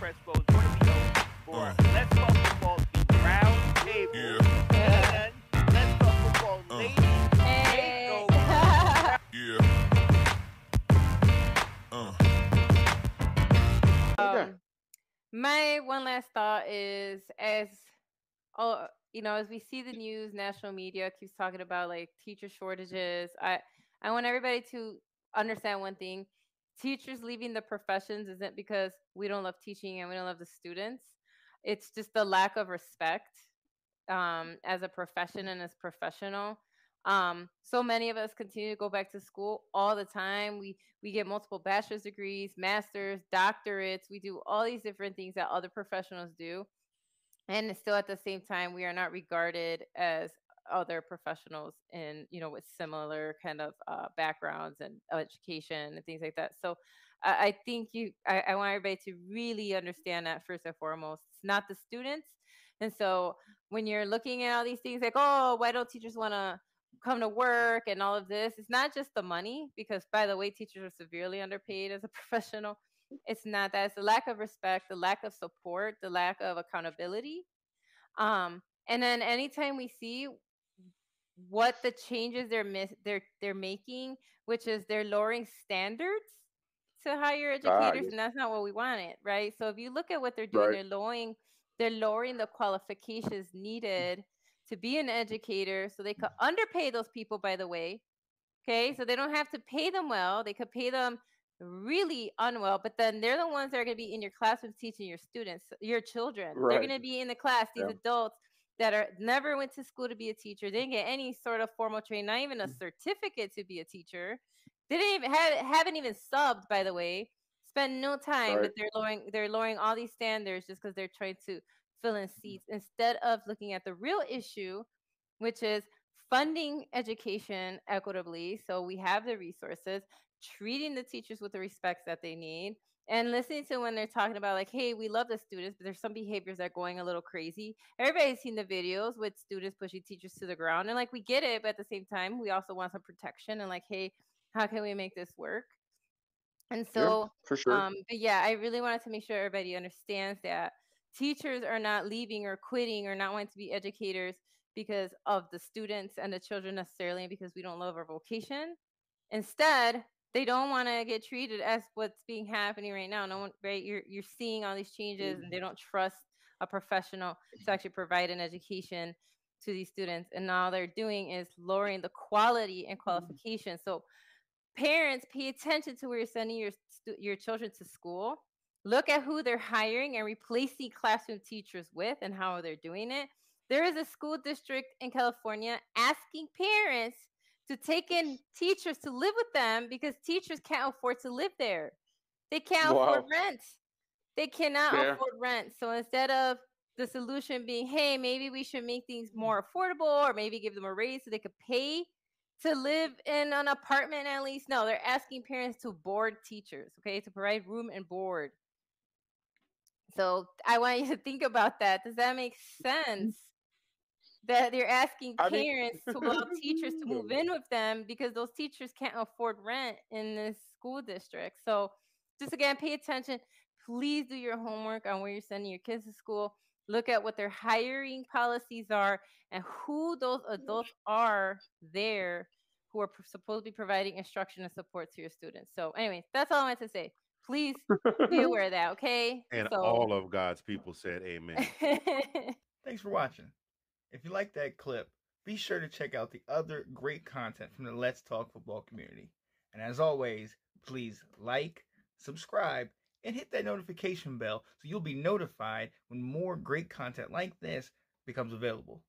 Crespo is going to be hosting for Let's Talk Football the Round Table. And Let's Talk Football Ladies Takeover. My one last thought is, as we see the news, national media keeps talking about like teacher shortages. I want everybody to understand one thing: teachers leaving the professions isn't because we don't love teaching and we don't love the students. It's just the lack of respect as a profession and as professional. So many of us continue to go back to school all the time. We get multiple bachelor's degrees, masters, doctorates. We do all these different things that other professionals do, and still at the same time, we are not regarded as other professionals in with similar kind of backgrounds and education and things like that. So I think I want everybody to really understand that first and foremost. It's not the students. And so when you're looking at all these things like, oh, why don't teachers want to come to work and all of this, it's not just the money, because by the way, teachers are severely underpaid as a professional. It's not that. It's the lack of respect, the lack of support, the lack of accountability. And then anytime we see what the changes they're making, which is they're lowering standards to hire educators, and that's not what we wanted, right? So if you look at what they're doing, they're lowering the qualifications needed to be an educator, so they could underpay those people, by the way. Okay, so they don't have to pay them well. They could pay them really unwell, but then they're the ones that are going to be in your classrooms teaching your students, your children. They're going to be in the class, these adults that are never went to school to be a teacher. They didn't get any sort of formal training, not even a certificate to be a teacher. They didn't even haven't even subbed, by the way. Spend no time, but they're lowering all these standards just because they're trying to fill in seats instead of looking at the real issue, which is funding education equitably so we have the resources, treating the teachers with the respects that they need, and listening to when they're talking about like, hey, we love the students, but there's some behaviors that are going a little crazy. Everybody's seen the videos with students pushing teachers to the ground, and like, we get it, but at the same time, we also want some protection and like, hey, how can we make this work? And so, for sure. but yeah, I really wanted to make sure everybody understands that teachers are not leaving or quitting or not wanting to be educators because of the students and the children necessarily, and because we don't love our vocation. Instead, they don't want to get treated as what's being happening right now. No one, right? You're seeing all these changes, and they don't trust a professional to actually provide an education to these students. And all they're doing is lowering the quality and qualification. So parents, pay attention to where you're sending your children to school. Look at who they're hiring and replacing classroom teachers with, and how they're doing it. There is a school district in California asking parents to take in teachers to live with them because teachers can't afford to live there. They can't afford rent. They cannot afford rent. So instead of the solution being, hey, maybe we should make things more affordable, or maybe give them a raise so they could pay to live in an apartment at least. No, they're asking parents to board teachers, okay, to provide room and board. So I want you to think about that. Does that make sense? That they're asking parents to allow teachers to move in with them because those teachers can't afford rent in this school district. So just again, pay attention. Please do your homework on where you're sending your kids to school. Look at what their hiring policies are and who those adults are there who are supposed to be providing instruction and support to your students. So anyway, that's all I wanted to say. Please be aware of that, okay? And all of God's people said amen. Thanks for watching. If you like that clip, be sure to check out the other great content from the Let's Talk Football community. And as always, please like, subscribe, and hit that notification bell so you'll be notified when more great content like this becomes available.